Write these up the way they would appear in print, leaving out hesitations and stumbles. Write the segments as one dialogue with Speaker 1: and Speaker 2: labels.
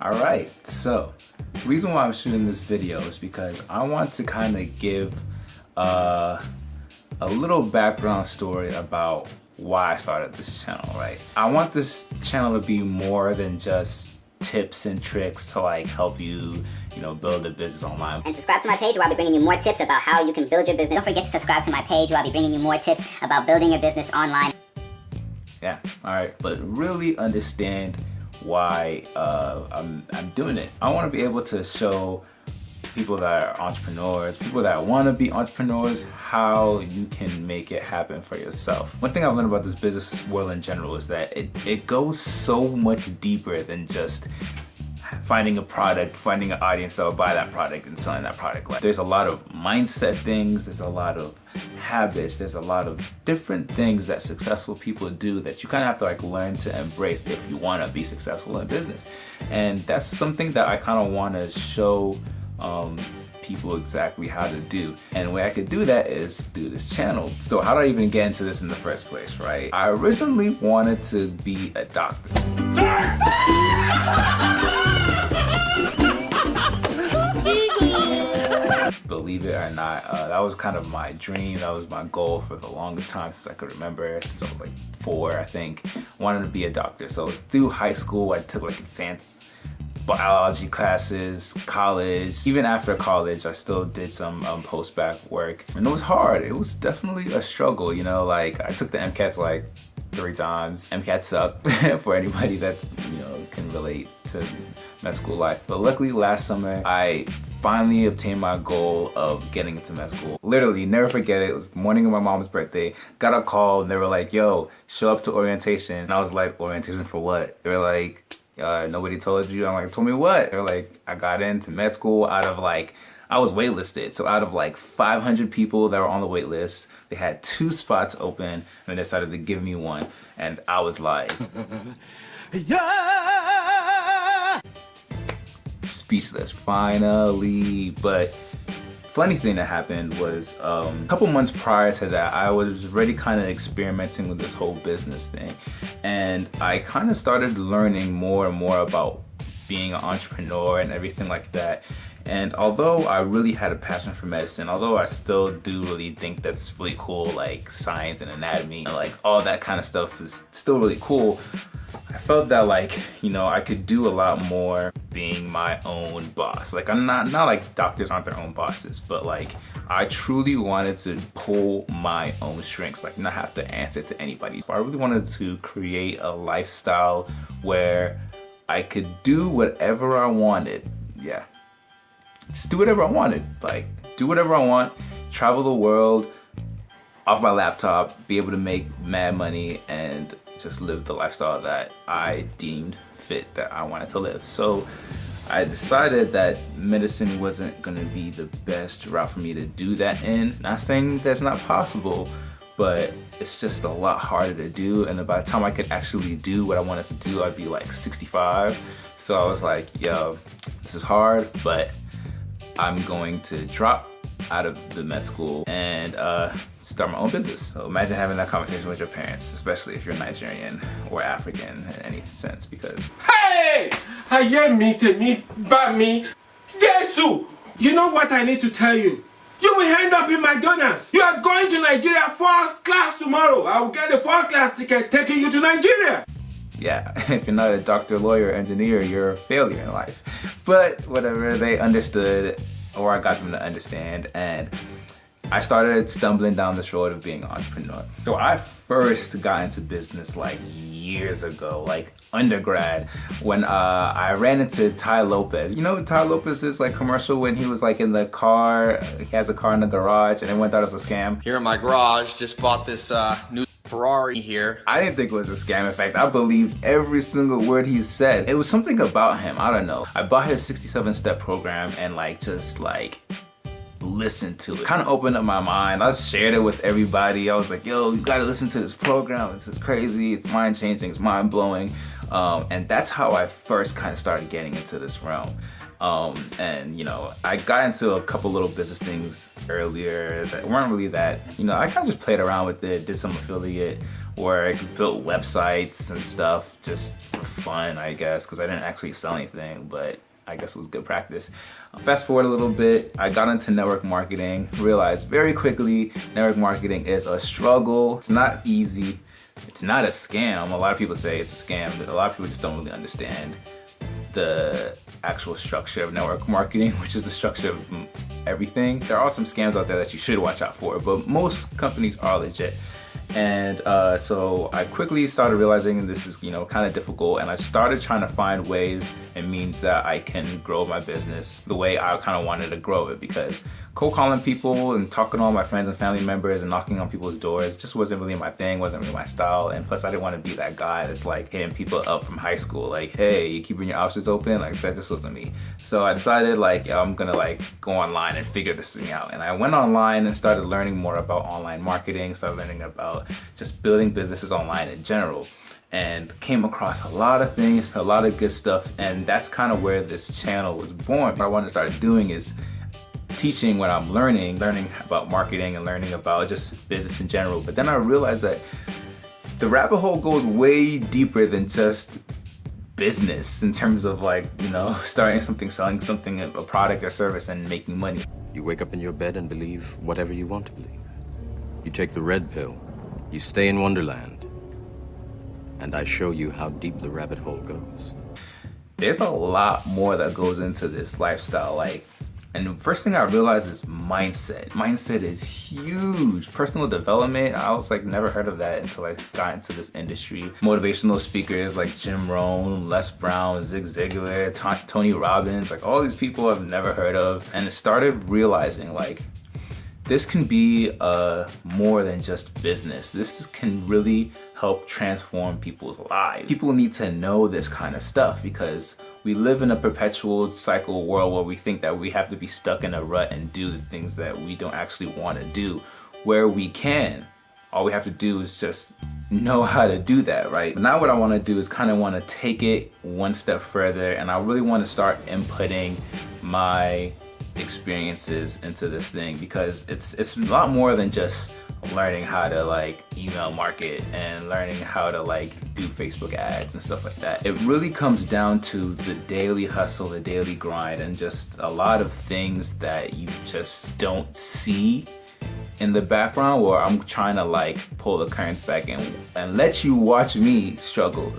Speaker 1: Alright, so the reason why I'm shooting this video is because I want to kind of give a little background story about why I started this channel, right? I want this channel to be more than just tips and tricks to like help you, build a business online.
Speaker 2: And subscribe to my page where I'll be bringing you more tips about how you can build your business. Don't forget to subscribe to my page where I'll be bringing you more tips about building your business online.
Speaker 1: Yeah, alright, but really understand why I'm doing it. I want to be able to show people that are entrepreneurs, people that want to be entrepreneurs, how you can make it happen for yourself. One thing I've learned about this business world in general is that it goes so much deeper than just finding a product, finding an audience that will buy that product and selling that product. Like, there's a lot of mindset things, there's a lot of habits, there's a lot of different things that successful people do that you kind of have to like learn to embrace if you want to be successful in business. And that's something that I kind of want to show people exactly how to do. And the way I could do that is through this channel. So how did I even get into this in the first place, right? I originally wanted to be a doctor. Believe it or not, that was kind of my dream. That was my goal for the longest time since I could remember, since I was like 4, I think. Wanted to be a doctor. So through high school, I took like advanced biology classes, college. Even after college, I still did some post-bac work. And it was hard. It was definitely a struggle, like I took the MCATs like 3 times. MCAT sucked for anybody that, can relate to med school life. But luckily last summer, I finally obtained my goal of getting into med school. Literally, never forget it. It was the morning of my mom's birthday. Got a call and they were like, yo, show up to orientation. And I was like, orientation for what? They were like, nobody told you. I'm like, told me what? They're like, I got into med school out of like, I was waitlisted. So out of like 500 people that were on the wait list, they had 2 spots open and they decided to give me one. And I was like, yeah! Speechless, finally. But funny thing that happened was a couple months prior to that, I was already kind of experimenting with this whole business thing. And I kind of started learning more and more about being an entrepreneur and everything like that. And although I really had a passion for medicine, although I still do really think that's really cool, like science and anatomy and like all that kind of stuff is still really cool, I felt that like, I could do a lot more being my own boss. Like I'm not like doctors aren't their own bosses, but like I truly wanted to pull my own strings, like not have to answer to anybody. So I really wanted to create a lifestyle where I could do whatever I wanted. Yeah. Just do whatever I wanted. Like, do whatever I want, travel the world off my laptop, be able to make mad money, and just live the lifestyle that I deemed fit that I wanted to live. So I decided that medicine wasn't gonna be the best route for me to do that in. Not saying that's not possible, but it's just a lot harder to do. And by the time I could actually do what I wanted to do, I'd be like 65. So I was like, yo, this is hard, but I'm going to drop out of the med school and start my own business. So imagine having that conversation with your parents, especially if you're Nigerian or African in any sense, because
Speaker 3: hey, I hear me to me, but me, Jesus. You know what I need to tell you? You will end up in McDonald's. You are going to Nigeria first class tomorrow. I will get a first class ticket taking you to Nigeria.
Speaker 1: Yeah, if you're not a doctor, lawyer, engineer, you're a failure in life. But whatever, they understood, or I got them to understand, and I started stumbling down this road of being an entrepreneur. So I first got into business like years ago, like undergrad, when I ran into Ty Lopez. You know Ty Lopez's like commercial when he was like in the car, he has a car in the garage and everyone thought it was a scam?
Speaker 4: Here in my garage, just bought this new Ferrari here.
Speaker 1: I didn't think it was a scam. In fact, I believed every single word he said. It was something about him, I don't know. I bought his 67-step program and like just like listened to it. Kind of opened up my mind. I shared it with everybody. I was like, yo, you gotta listen to this program. This is crazy, it's mind-changing, it's mind-blowing. And that's how I first kind of started getting into this realm. And I got into a couple little business things earlier that weren't really that, I kind of just played around with it, did some affiliate where I built websites and stuff just for fun, I guess, because I didn't actually sell anything, but I guess it was good practice. Fast forward a little bit, I got into network marketing, realized very quickly network marketing is a struggle. It's not easy. It's not a scam. A lot of people say it's a scam, but a lot of people just don't really understand the actual structure of network marketing, which is the structure of everything. There are some scams out there that you should watch out for, but most companies are legit. And so I quickly started realizing this is, kind of difficult, and I started trying to find ways and means that I can grow my business the way I kind of wanted to grow it, because cold calling people and talking to all my friends and family members and knocking on people's doors just wasn't really my thing, wasn't really my style. And plus I didn't want to be that guy that's like hitting people up from high school, like, hey, you keeping your options open? Like, that just wasn't me. So I decided like, I'm gonna like go online and figure this thing out. And I went online and started learning more about online marketing, started learning about just building businesses online in general, and came across a lot of things, a lot of good stuff. And that's kind of where this channel was born. What I wanted to start doing is teaching what I'm learning about marketing and learning about just business in general. But then I realized that the rabbit hole goes way deeper than just business in terms of like, starting something, selling something, a product or service, and making money.
Speaker 5: You wake up in your bed and believe whatever you want to believe. You take the red pill, you stay in Wonderland, and I show you how deep the rabbit hole goes.
Speaker 1: There's a lot more that goes into this lifestyle, and the first thing I realized is mindset. Mindset is huge. Personal development, I was like never heard of that until I got into this industry. Motivational speakers like Jim Rohn, Les Brown, Zig Ziglar, Tony Robbins, like all these people I've never heard of. And I started realizing like, this can be more than just business. This can really help transform people's lives. People need to know this kind of stuff because we live in a perpetual cycle world where we think that we have to be stuck in a rut and do the things that we don't actually want to do. Where we can, all we have to do is just know how to do that, right? But now what I want to do is kind of want to take it one step further, and I really want to start inputting my experiences into this thing, because it's a lot more than just learning how to like email market and learning how to like do Facebook ads and stuff like that. It really comes down to the daily hustle, the daily grind, and just a lot of things that you just don't see in the background, where I'm trying to like pull the curtains back and let you watch me struggle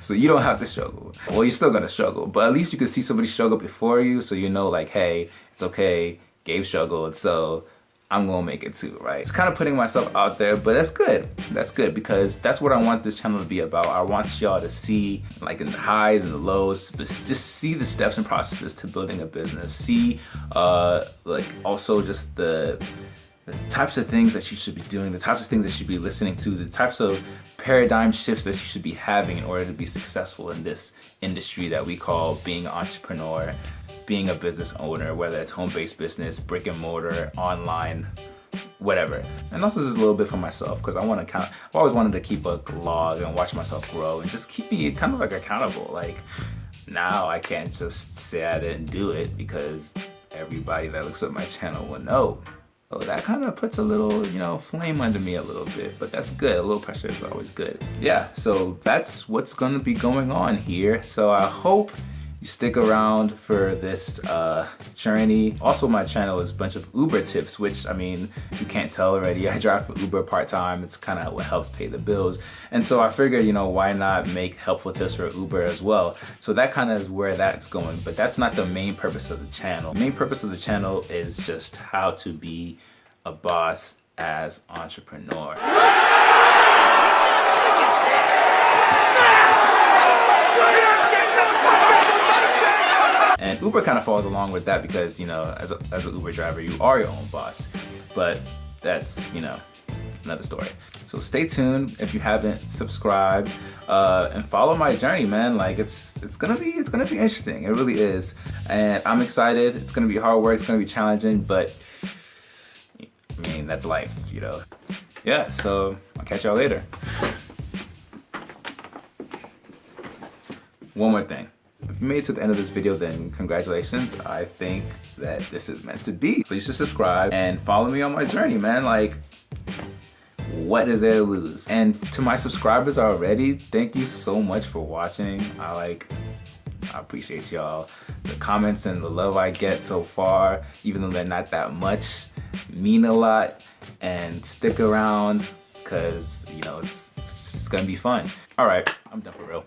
Speaker 1: so you don't have to struggle. Well, you're still gonna struggle, but at least you can see somebody struggle before you, so you know like, hey, it's okay, Gabe struggled, so I'm gonna make it too, right? It's kind of putting myself out there, but that's good. That's good, because that's what I want this channel to be about. I want y'all to see like in the highs and the lows, but just see the steps and processes to building a business. See like also just the types of things that you should be doing, the types of things that you should be listening to, the types of paradigm shifts that you should be having in order to be successful in this industry that we call being an entrepreneur, being a business owner, whether it's home-based business, brick and mortar, online, whatever. And also just a little bit for myself, because I've always wanted to keep a log and watch myself grow and just keep me kind of like accountable. Like now I can't just say I didn't do it, because everybody that looks at my channel will know. So that kind of puts a little, flame under me a little bit, but that's good. A little pressure is always good. Yeah, so that's what's gonna be going on here. So I hope you stick around for this journey. Also, my channel is a bunch of Uber tips, which, I mean, you can't tell already. I drive for Uber part-time. It's kind of what helps pay the bills. And so I figured, why not make helpful tips for Uber as well? So that kind of is where that's going, but that's not the main purpose of the channel. The main purpose of the channel is just how to be a boss as an entrepreneur. And Uber kind of falls along with that because, as an Uber driver, you are your own boss. But that's, another story. So stay tuned if you haven't subscribed, and follow my journey, man. Like it's gonna be interesting. It really is. And I'm excited. It's gonna be hard work. It's gonna be challenging, but I mean, that's life, Yeah, so I'll catch y'all later. One more thing. If you made it to the end of this video, then congratulations. I think that this is meant to be. So you should subscribe and follow me on my journey, man. Like, what is there to lose? And to my subscribers already, thank you so much for watching. I appreciate y'all. The comments and the love I get so far, even though they're not that much, mean a lot. And stick around, cause you know it's gonna be fun. All right, I'm done for real.